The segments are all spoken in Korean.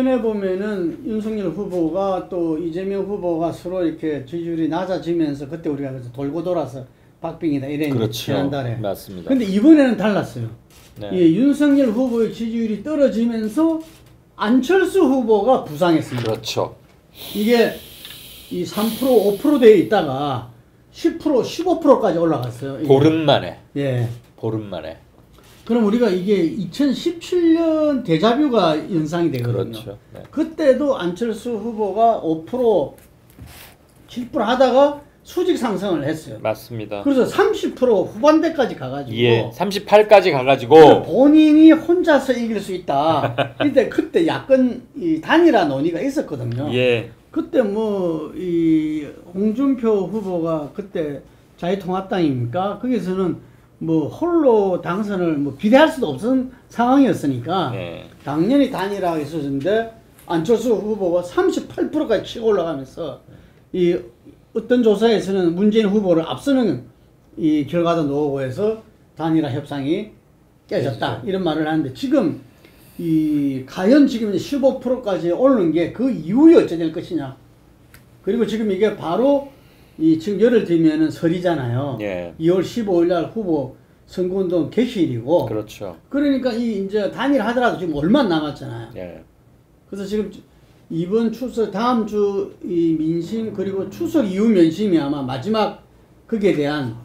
이전에 보면은 윤석열 후보가 또 이재명 후보가 서로 이렇게 지지율이 낮아지면서 그때 우리가 그래서 돌고 돌아서 박빙이다 이랬는데 그렇죠. 지난달에. 맞습니다. 근데 이번에는 달랐어요. 네. 예, 윤석열 후보의 지지율이 떨어지면서 안철수 후보가 부상했습니다. 그렇죠. 이게 이 3% 5%대에 있다가 10% 15%까지 올라갔어요. 이게. 보름 만에. 예. 보름 만에. 그럼 우리가 이게 2017년 데자뷰가 연상이 되거든요. 그렇죠. 네. 그때도 안철수 후보가 5% 7% 하다가 수직 상승을 했어요. 맞습니다. 그래서 30% 후반대까지 가가지고 예, 38까지 가가지고 본인이 혼자서 이길 수 있다. 근데 그때 야권 이 단일화 논의가 있었거든요. 예, 그때 뭐 이 홍준표 후보가 그때 자유통합당입니까? 거기서는 뭐 홀로 당선을 뭐 비대할 수도 없는 상황이었으니까 네. 당연히 단일화가 있었는데 안철수 후보가 38%까지 치고 올라가면서 이 어떤 조사에서는 문재인 후보를 앞서는 이 결과도 나오고 해서 단일화 협상이 깨졌다 그렇죠. 이런 말을 하는데 지금 이 과연 지금 15%까지 오르는 게 그 이후에 어찌 될 것이냐. 그리고 지금 이게 바로 이 지금 열흘 뒤면은 설이잖아요. 예. 2월 15일 날 후보 선거운동 개시일이고. 그렇죠. 그러니까 이 이제 단일 하더라도 지금 얼마 안 남았잖아요. 예. 그래서 지금 이번 추석 다음 주 이 민심 그리고 추석 이후 면심이 아마 마지막 거기에 대한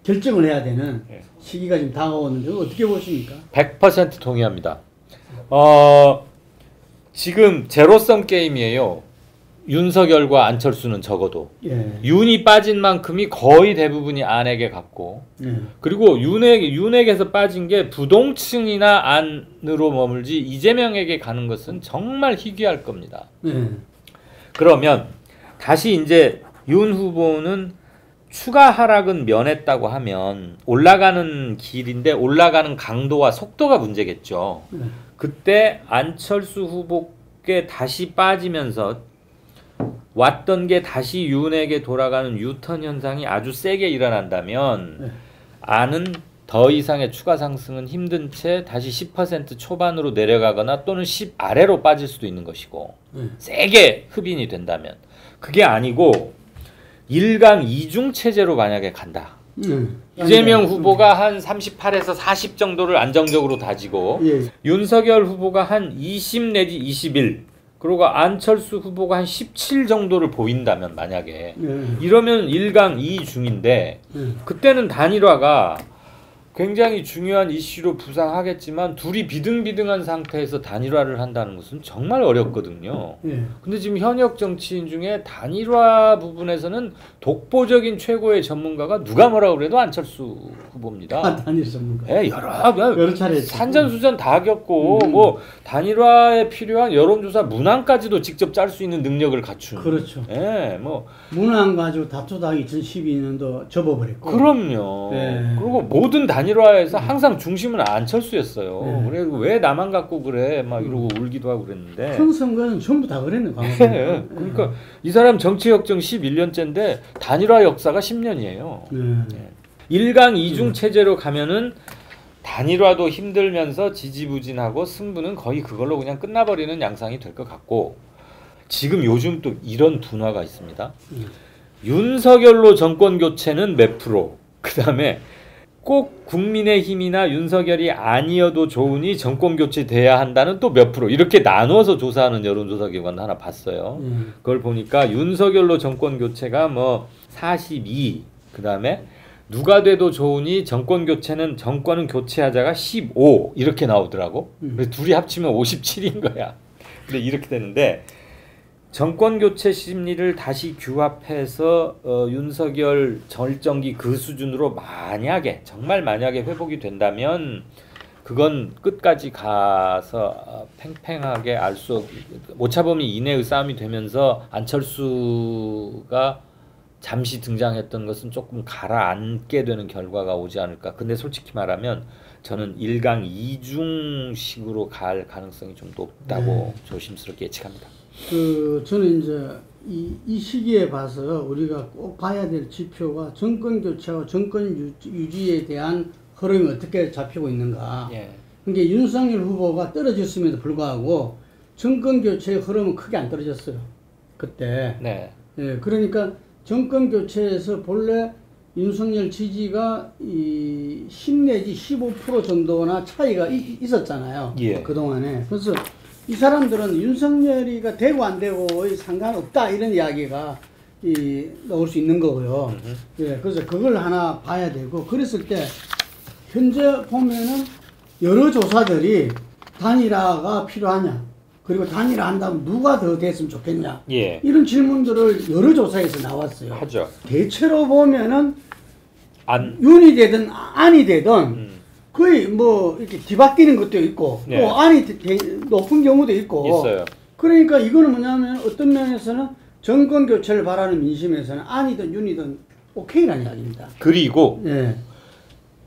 결정을 해야 되는 예. 시기가 지금 다가오는데 어떻게 보십니까? 100% 동의합니다. 지금 제로섬 게임이에요. 윤석열과 안철수는 적어도 예. 윤이 빠진 만큼이 거의 대부분이 안에게 갔고 예. 그리고 윤에게서 빠진 게 부동층이나 안으로 머물지 이재명에게 가는 것은 정말 희귀할 겁니다. 예. 그러면 다시 이제 윤 후보는 추가 하락은 면했다고 하면 올라가는 길인데 올라가는 강도와 속도가 문제겠죠. 예. 그때 안철수 후보께 다시 빠지면서 왔던 게 다시 윤에게 돌아가는 유턴 현상이 아주 세게 일어난다면 네. 안은 더 이상의 추가 상승은 힘든 채 다시 10% 초반으로 내려가거나 또는 10 아래로 빠질 수도 있는 것이고 세게 흡인이 된다면 그게 아니고 1강 2중 체제로 만약에 간다. 이재명 후보가 한 38에서 40 정도를 안정적으로 다지고 예. 윤석열 후보가 한 20 내지 21 그리고 안철수 후보가 한 17 정도를 보인다면 만약에 이러면 1강 2중인데 그때는 단일화가 굉장히 중요한 이슈로 부상하겠지만 둘이 비등비등한 상태에서 단일화를 한다는 것은 정말 어렵거든요. 근데 지금 현역 정치인 중에 단일화 부분에서는 독보적인 최고의 전문가가 누가 뭐라 그래도 안철수 후보입니다. 아, 단일 전문가. 네, 여러 차례 산전수전 다 겪고 뭐 단일화에 필요한 여론조사 문항까지도 직접 짤 수 있는 능력을 갖춘. 그렇죠. 네, 뭐 문항 가지고 다투다가 2012년도 접어버렸고. 그럼요. 네. 그리고 모든 단일화에서 항상 중심은 안철수였어요. 네. 그래 왜 나만 갖고 그래 막 이러고 울기도 하고 그랬는데. 큰 선거는 전부 다 그랬네. 네. 그러니까 이 사람 정치혁정 11년째인데 단일화 역사가 10년이에요. 네. 1강 2중 체제로 가면은 단일화도 힘들면서 지지부진하고 승부는 거의 그걸로 그냥 끝나버리는 양상이 될 것 같고 지금 요즘 또 이런 둔화가 있습니다. 윤석열로 정권 교체는 몇 프로? 그 다음에 꼭 국민의힘이나 윤석열이 아니어도 좋으니 정권 교체돼야 한다는 또 몇 프로 이렇게 나눠서 조사하는 여론조사 기관 하나 봤어요. 그걸 보니까 윤석열로 정권 교체가 뭐 42, 그 다음에 누가 돼도 좋으니 정권은 교체하자가 15 이렇게 나오더라고. 그래서 둘이 합치면 57인 거야. 근데 이렇게 되는데 정권 교체 심리를 다시 규합해서 윤석열 절정기 그 수준으로 정말 만약에 회복이 된다면 그건 끝까지 가서 팽팽하게 알 수 오차범위 이내의 싸움이 되면서 안철수가 잠시 등장했던 것은 조금 가라앉게 되는 결과가 오지 않을까. 근데 솔직히 말하면 저는 1강 2중식으로 갈 가능성이 좀 높다고 조심스럽게 예측합니다. 저는 이제 이 시기에 봐서 우리가 꼭 봐야 될 지표가 정권 교체와 정권 유지에 대한 흐름이 어떻게 잡히고 있는가. 예. 그러니까 윤석열 후보가 떨어졌음에도 불구하고 정권 교체의 흐름은 크게 안 떨어졌어요. 그때. 네. 예, 그러니까 정권 교체에서 본래 윤석열 지지가 이 10 내지 15% 정도나 차이가 있었잖아요. 예. 그동안에. 그래서 이 사람들은 윤석열이가 되고 안 되고의 상관없다 이런 이야기가 나올 수 있는 거고요. 예, 그래서 그걸 하나 봐야 되고, 그랬을 때 현재 보면은 여러 조사들이 단일화가 필요하냐, 그리고 단일화 한다면 누가 더 됐으면 좋겠냐, 예. 이런 질문들을 여러 조사에서 나왔어요. 하죠. 대체로 보면은 안. 윤이 되든 안이 되든 거의 뭐 이렇게 뒤바뀌는 것도 있고, 네. 또 안이 높은 경우도 있고. 있어요. 그러니까 이거는 뭐냐면 어떤 면에서는 정권 교체를 바라는 민심에서는 안이든 윤이든 오케이라는 이야기입니다. 그리고 예,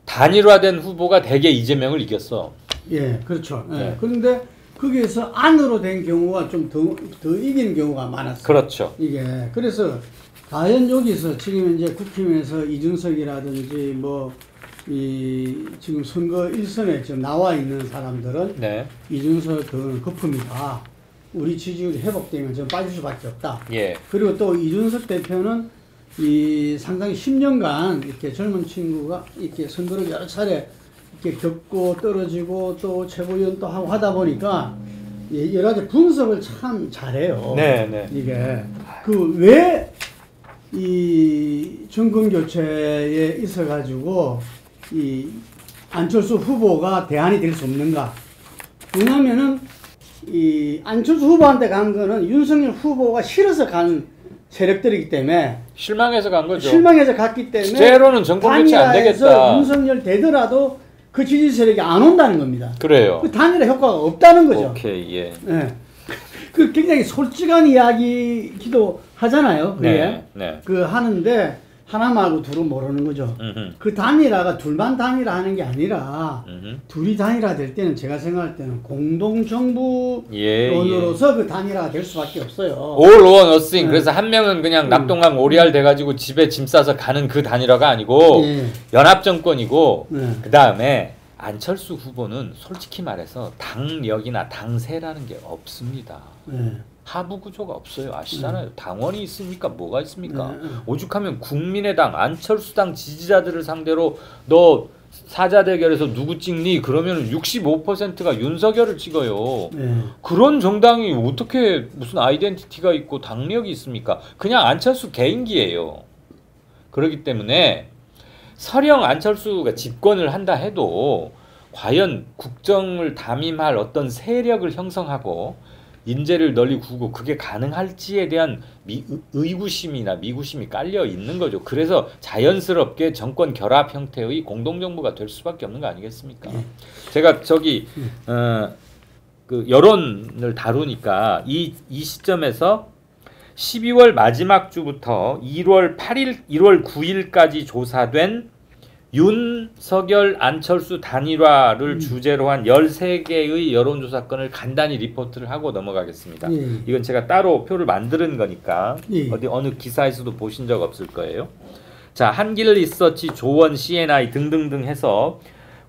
단일화된 후보가 대개 이재명을 이겼어. 예, 그렇죠. 예. 네. 그런데 거기에서 안으로 된 경우가 좀 더 이기는 경우가 많았어요. 그렇죠. 이게 그래서 과연 여기서 지금 이제 국힘에서 이준석이라든지 뭐 지금 선거 1선에 지금 나와 있는 사람들은 네. 이준석은 거품이다. 우리 지지율이 회복되면 좀 빠질 수밖에 없다. 예. 그리고 또 이준석 대표는 상당히 10년간 이렇게 젊은 친구가 이렇게 선거를 여러 차례 이렇게 겪고 떨어지고 또 최고위원 또 하고 하다 보니까 여러 가지 분석을 참 잘해요. 네, 네. 이게 왜 이 정권 교체에 있어가지고 이 안철수 후보가 대안이 될 수 없는가? 왜냐면은 이 안철수 후보한테 간 거는 윤석열 후보가 싫어서 간 세력들이기 때문에, 실망해서 간 거죠. 실망해서 갔기 때문에 제로는 정권 교체 안 단일화에서 되겠다. 윤석열 되더라도 그 지지 세력이 안 온다는 겁니다. 그래요. 그 단일화 효과가 없다는 거죠. 오케이. 예. 예. 그 굉장히 솔직한 이야기기도 하잖아요. 그게. 네. 네. 그 하는데 하나 말고 둘은 모르는 거죠. 그 단일화가 둘만 단일화 하는 게 아니라 둘이 단일화 될 때는 제가 생각할 때는 공동정부론으로서 그 단일화가 될 수밖에 없어요. All or nothing. 네. 그래서 한 명은 그냥 낙동강 오리알 돼가지고 집에 짐 싸서 가는 그 단일화가 아니고 예. 연합정권이고 네. 그 다음에 안철수 후보는 솔직히 말해서 당력이나 당세라는 게 없습니다. 네. 하부 구조가 없어요. 아시잖아요. 당원이 있으니까 뭐가 있습니까? 네. 오죽하면 국민의당, 안철수당 지지자들을 상대로 너 사자 대결에서 누구 찍니? 그러면 65%가 윤석열을 찍어요. 네. 그런 정당이 어떻게 무슨 아이덴티티가 있고 당력이 있습니까? 그냥 안철수 개인기예요. 그렇기 때문에 설령 안철수가 집권을 한다 해도 과연 국정을 담임할 어떤 세력을 형성하고 인재를 널리 구고 그게 가능할지에 대한 의구심이나 미구심이 깔려 있는 거죠. 그래서 자연스럽게 정권 결합 형태의 공동정부가 될 수밖에 없는 거 아니겠습니까? 제가 그 여론을 다루니까 이 시점에서 12월 마지막 주부터 1월 9일까지 조사된 윤석열 안철수 단일화를 주제로 한 13개의 여론조사건을 간단히 리포트를 하고 넘어가겠습니다. 이건 제가 따로 표를 만드는 거니까 어느 기사에서도 보신 적 없을 거예요. 자, 한길 리서치, 조원, CNI 등등등 해서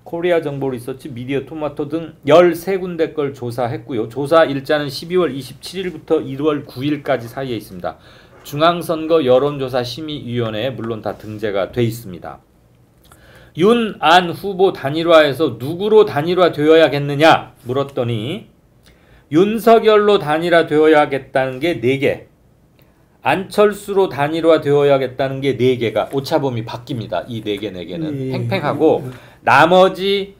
코리아 정보 리서치, 미디어 토마토 등 13군데 걸 조사했고요. 조사 일자는 12월 27일부터 1월 9일까지 사이에 있습니다. 중앙선거 여론조사 심의위원회에 물론 다 등재가 돼 있습니다. 윤, 안 후보 단일화에서 누구로 단일화 되어야겠느냐 물었더니 윤석열로 단일화 되어야겠다는 게 4개, 안철수로 단일화 되어야겠다는 게 4개가 오차범위 바뀝니다. 이 4개, 4개는 팽팽하고 나머지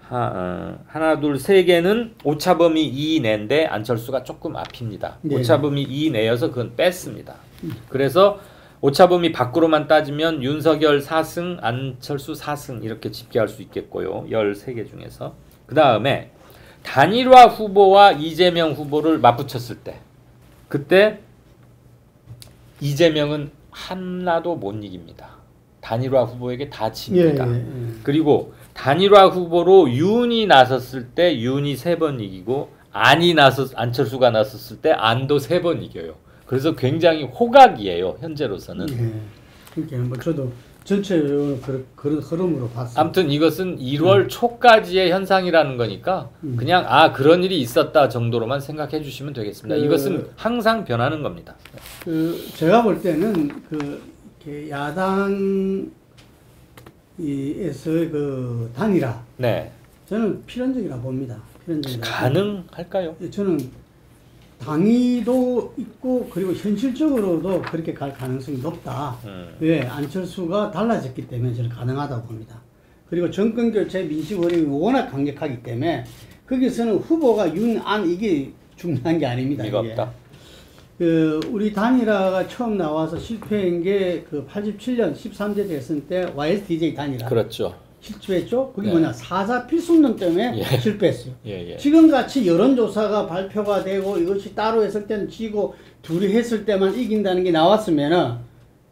하나, 둘, 3개는 오차범위 2 내인데 안철수가 조금 앞입니다. 오차범위 2 내여서 그건 뺐습니다. 그래서 오차범위 밖으로만 따지면 윤석열 4승, 안철수 4승 이렇게 집계할 수 있겠고요. 13개 중에서. 그 다음에 단일화 후보와 이재명 후보를 맞붙였을 때 그때 이재명은 하나도 못 이깁니다. 단일화 후보에게 다 집니다. 그리고 단일화 후보로 윤이 나섰을 때 윤이 3번 이기고 안철수가 나섰을 때 안도 3번 이겨요. 그래서 굉장히 호각이에요. 현재로서는. 그러니까 뭐 전체적으로 그런 흐름으로 봤습니다. 아무튼 이것은 1월 초까지의 현상이라는 거니까 그냥 그런 일이 있었다 정도로만 생각해 주시면 되겠습니다. 이것은 항상 변하는 겁니다. 제가 볼 때는 이렇게 야당에서의 그 단일화, 네. 저는 필연적이라 봅니다. 필연적이라. 가능할까요? 저는 당위도 있고 그리고 현실적으로도 그렇게 갈 가능성이 높다. 왜? 안철수가 달라졌기 때문에 저는 가능하다고 봅니다. 그리고 정권교체 민심 어려움이 워낙 강력하기 때문에 거기서는 후보가 윤, 안 이게 중요한 게 아닙니다. 의미가 이게. 없다. 우리 단일화가 처음 나와서 실패한 게 87년 13대 대선 때 YSDJ 단일화. 그렇죠. 실패했죠? 그게 네. 뭐냐? 4.4 필승론 때문에 예. 실패했어요. 예. 지금같이 여론조사가 발표가 되고 이것이 따로 했을 때는 지고 둘이 했을 때만 이긴다는 게 나왔으면은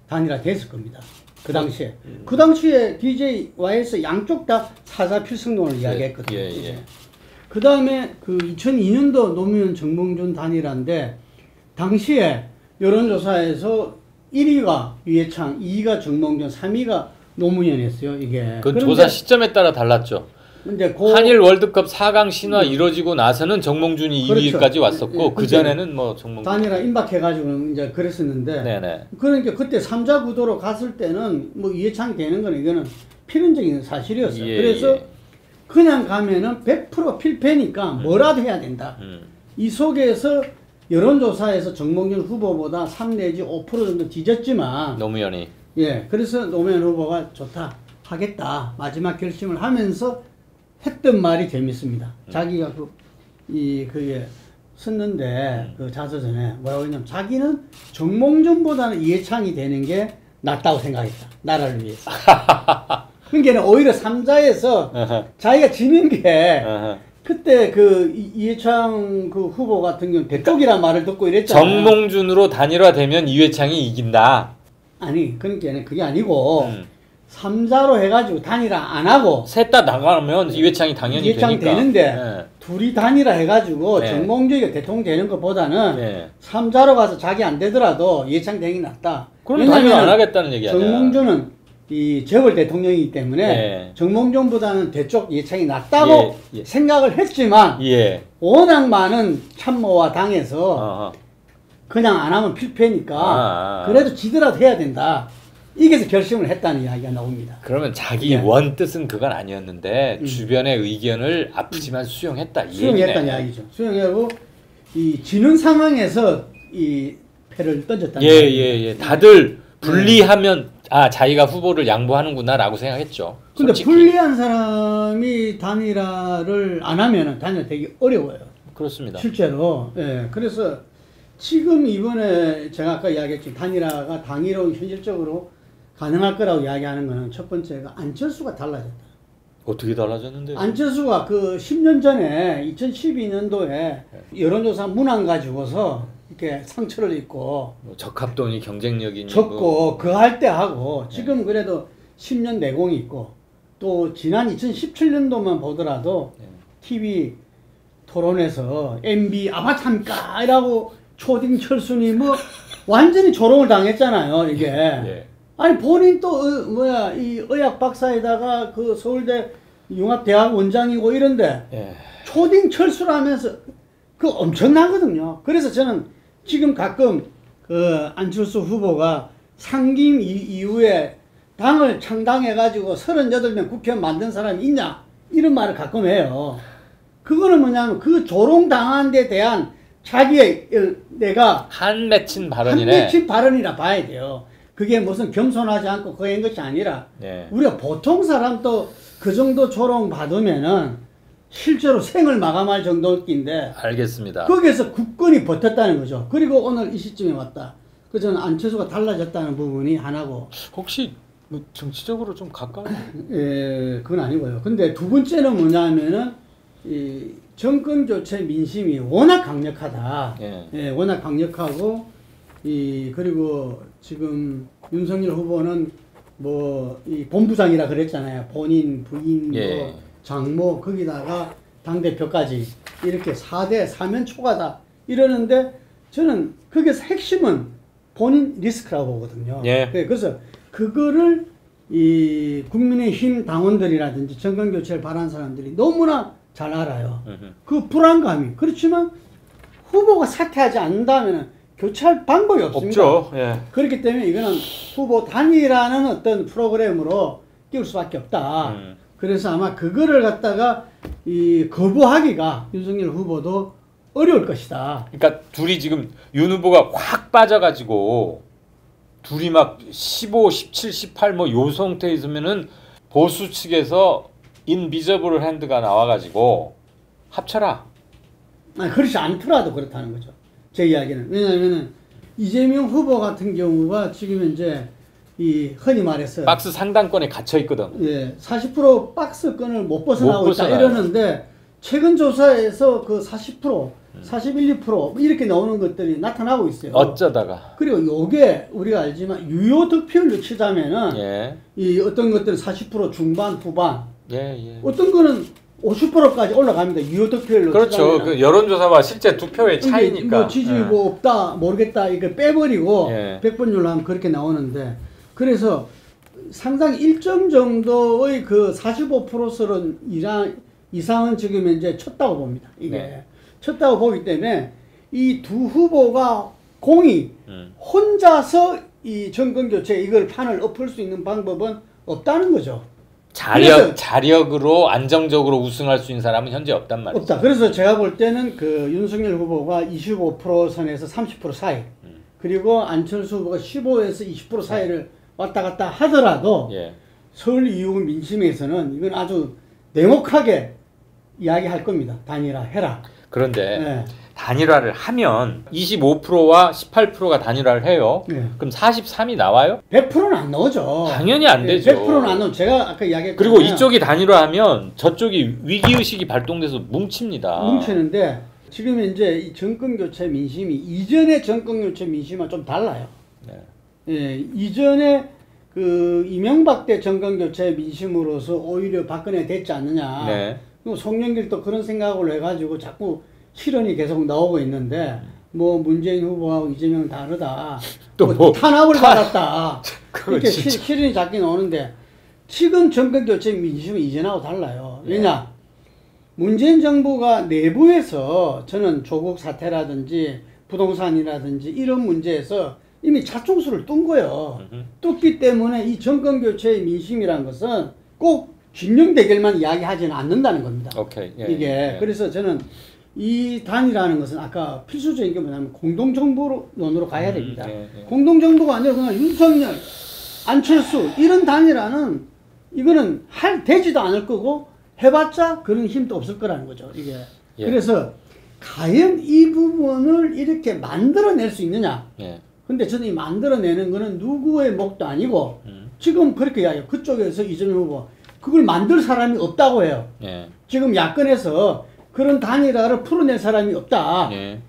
단일화 됐을 겁니다. 그 당시에. 그 당시에 DJ, YS 양쪽 다 4.4 필승론을 이야기했거든요. 예. 그 다음에 2002년도 노무현 정몽준 단일화인데 당시에 여론조사에서 1위가 유해창, 2위가 정몽준, 3위가 노무현이었어요. 이게. 그 조사 시점에 따라 달랐죠. 이제 한일 월드컵 4강 신화 이루어지고 나서는 정몽준이 그렇죠. 2위까지 왔었고 예, 그 전에는 뭐 정몽준 단일화 임박해가지고 이제 그랬었는데. 네네. 그러니까 그때 3자 구도로 갔을 때는 뭐 이해창이 되는 건 이거는 필연적인 사실이었어요. 그래서 그냥 가면은 100% 필패니까 뭐라도 해야 된다. 이 속에서 여론조사에서 정몽준 후보보다 3 내지 5% 정도 뒤졌지만 노무현이 그래서 노무현 후보가 좋다 하겠다 마지막 결심을 하면서 했던 말이 재밌습니다. 자기가 그게 썼는데 그 자서전에 뭐라고 했냐면 자기는 정몽준보다는 이해창이 되는 게 낫다고 생각했다. 나라를 위해서. 그러니까 오히려 3자에서 자기가 지는 게 그때 이해창 후보 같은 경우는 대쪽이란 말을 듣고 이랬잖아요. 정몽준으로 단일화되면 이회창이 이긴다. 아니 그러니까 그게 아니고 3자로 해가지고 단일화 안 하고 셋 다 나가면 이회창이 당연히 이해창 되니까. 되는데 둘이 단일화 해가지고 정몽준이가 대통령 되는 것보다는 3자로 가서 자기 안 되더라도 이해창 되는 게 낫다. 그럼 단일화 안 하겠다는 얘기 아니야. 정몽준은 이 재벌 대통령이기 때문에 정몽준보다는 대쪽 이해창이 낫다고 생각을 했지만 워낙 많은 참모와 당에서 그냥 안 하면 필패니까 그래도 지더라도 해야 된다. 이게서 결심을 했다는 이야기가 나옵니다. 그러면 자기 원 뜻은 그건 아니었는데 주변의 의견을 아프지만 수용했다. 이 수용했다는 이야기죠. 수용하고 이 지는 상황에서 이 패를 던졌다는 이야기죠. 다들 분리하면 자기가 후보를 양보하는구나라고 생각했죠. 근데 솔직히. 불리한 사람이 단일화를 안 하면은 단일화 되기 어려워요. 그렇습니다. 실제로. 그래서 지금 이번에 제가 아까 이야기했지만 단일화가 당위로 현실적으로 가능할 거라고 이야기하는 거는 첫 번째가 안철수가 달라졌다. 어떻게 달라졌는데요? 안철수가 10년 전에 2012년도에 여론조사 문안 가지고서 이렇게 상처를 입고 적합도니 경쟁력이니 적고 그 할 때 하고 지금 그래도 10년 내공이 있고 또 지난 2017년도만 보더라도 TV 토론에서 MB 아바타입니까? 이라고 초딩 철순이 완전히 조롱을 당했잖아요, 이게. 아니, 본인 또, 이 의학 박사에다가 서울대 융합대학 원장이고 이런데, 초딩 철수라면서, 엄청나거든요. 그래서 저는 지금 가끔 안철수 후보가 상김 이후에 당을 창당해가지고 38명 국회의원 만든 사람이 있냐? 이런 말을 가끔 해요. 그거는 뭐냐면 그 조롱당한 데 대한 자기의 내가 한 맺힌 발언이네. 한 맺힌 발언이라 봐야 돼요. 그게 무슨 겸손하지 않고 그런 것이 아니라 우리가 보통 사람도 그 정도 조롱 받으면은 실제로 생을 마감할 정도인데 알겠습니다. 거기에서 굳건히 버텼다는 거죠. 그리고 오늘 이 시점에 왔다. 그 저는 안철수가 달라졌다는 부분이 하나고. 혹시 정치적으로 좀 가까워요? 그건 아니고요. 근데 두 번째는 뭐냐면은 이 정권 교체 민심이 워낙 강력하다. 워낙 강력하고 그리고 지금 윤석열 후보는 이 본부장이라 그랬잖아요. 본인, 부인, 장모 거기다가 당대표까지 이렇게 4대 사면 초과다 이러는데 저는 거기서 핵심은 본인 리스크라고 보거든요. 그래서 그거를 이 국민의힘 당원들이라든지 정권 교체를 바라는 사람들이 너무나 잘 알아요. 그 불안감이. 그렇지만 후보가 사퇴하지 않는다면 교체할 방법이 없습니다. 없죠. 예. 그렇기 때문에 이거는 후보 단일화는 어떤 프로그램으로 띄울 수밖에 없다. 그래서 아마 그거를 갖다가 이 거부하기가 윤석열 후보도 어려울 것이다. 그러니까 둘이 지금 윤 후보가 확 빠져가지고 둘이 막 15, 17, 18 뭐 요 상태에 있으면은 보수 측에서 인비저블 핸드가 나와가지고 합쳐라. 아니, 그렇지 않더라도 그렇다는 거죠. 제 이야기는. 왜냐하면은 이재명 후보 같은 경우가 지금 현재 이 흔히 말해서 박스 상단권에 갇혀 있거든. 예, 40% 박스권을 못 벗어나고 못 있다 벗어나요. 이러는데 최근 조사에서 그 40%, 41, 2% 이렇게 나오는 것들이 나타나고 있어요. 어쩌다가. 그리고 요게 우리가 알지만 유효 득표율로 치자면은 예. 이 어떤 것들은 40% 중반, 후반, 예. 어떤 거는 50%까지 올라갑니다. 유효 득표율로 그렇죠. 치자면은. 그 여론조사와 실제 투표의 이게 차이니까. 뭐 지지 뭐 없다 모르겠다 이거 빼버리고 예. 100번율로 하면 그렇게 나오는데 그래서 상당히 일정 정도의 그 45%서는 이상은 지금 현재 쳤다고 봅니다. 이게 네. 쳤다고 보기 때문에 이 두 후보가 공이 혼자서 이 정권 교체 이걸 판을 엎을 수 있는 방법은 없다는 거죠. 자력으로 안정적으로 우승할 수 있는 사람은 현재 없단 말이죠. 없다. 그래서 제가 볼 때는 그 윤석열 후보가 25% 선에서 30% 사이, 그리고 안철수 후보가 15에서 20% 사이를 왔다 갔다 하더라도 예. 서울 이후 민심에서는 이건 아주 냉혹하게 이야기할 겁니다. 단일화 해라. 그런데 네. 단일화를 하면 25%와 18%가 단일화를 해요. 네. 그럼 43이 나와요? 100%는 안 나오죠. 당연히 안 되죠. 100%는 안 나오죠. 제가 아까 이야기했잖아요. 그리고 이쪽이 단일화하면 저쪽이 위기의식이 발동돼서 뭉칩니다. 뭉치는데 지금 현재 이 정권교체 민심이 이전의 정권교체 민심과 좀 달라요. 네. 예, 이전에 그 이명박 때 정권교체 민심으로서 오히려 박근혜 됐지 않느냐. 네. 송영길도 그런 생각을 해가지고 자꾸 실언이 계속 나오고 있는데 뭐 문재인 후보하고 이재명은 다르다. 또 뭐 탄압을 받았다. 그거 이렇게 진짜. 실언이 자꾸 나오는데 지금 정권교체 민심은 이전하고 달라요. 왜냐? 문재인 정부가 내부에서 저는 조국 사태라든지 부동산이라든지 이런 문제에서 이미 자충수를 뚠 거예요. 뚫기 때문에 이 정권교체의 민심이라는 것은 꼭 진영 대결만 이야기하지는 않는다는 겁니다. 오케이. 예, 이게 예. 그래서 저는 이 단이라는 것은 아까 필수적인 게 뭐냐면 공동정부론으로 가야 됩니다. 공동정부가 아니라 그냥 윤석열, 안철수 이런 단이라는 이거는 되지도 않을 거고 해봤자 그런 힘도 없을 거라는 거죠. 이게 예. 그래서 과연 이 부분을 이렇게 만들어낼 수 있느냐? 예. 근데 저는 이 만들어내는 거는 누구의 몫도 아니고 지금 그렇게 이야기해요. 그쪽에서 이재명 후보 그걸 만들 사람이 없다고 해요. 예. 지금 야권에서 그런 단일화를 풀어낼 사람이 없다. 예.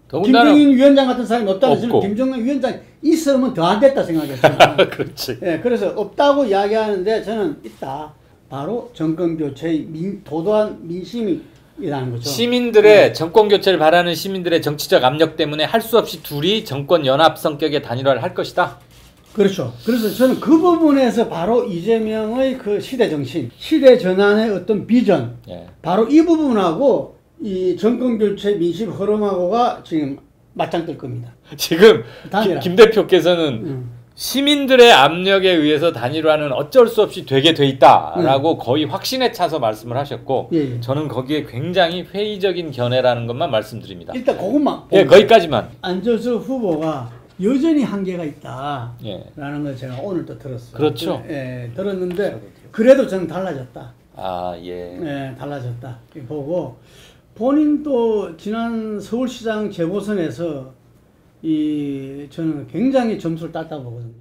더군다나 김종인 위원장 같은 사람이 없다는 저는 없고. 김종인 위원장 있으면 더 안 됐다 생각했어요. 그렇지. 예, 그래서 없다고 이야기하는데 저는 있다. 바로 정권교체의 도도한 민심이라는 거죠. 시민들의 정권 교체를 바라는 시민들의 정치적 압력 때문에 할 수 없이 둘이 정권 연합 성격의 단일화를 할 것이다. 그렇죠. 그래서 저는 그 부분에서 바로 이재명의 그 시대 정신, 시대 전환의 어떤 비전, 예. 바로 이 부분하고 이 정권 교체 민심 흐름하고가 지금 맞짱 뜰 겁니다. 지금 단일화. 김 대표께서는 시민들의 압력에 의해서 단일화는 어쩔 수 없이 되게 돼 있다라고 거의 확신에 차서 말씀을 하셨고 예. 저는 거기에 굉장히 회의적인 견해라는 것만 말씀드립니다. 일단 그것만 예, 거기까지만. 안철수 후보가 여전히 한계가 있다라는 예. 걸 제가 오늘 또 들었어요. 그렇죠. 예, 들었는데 그래도 저는 달라졌다. 아, 예. 예, 달라졌다. 보고 본인도 지난 서울시장 재보선에서 저는 굉장히 점수를 땄다고 보거든요.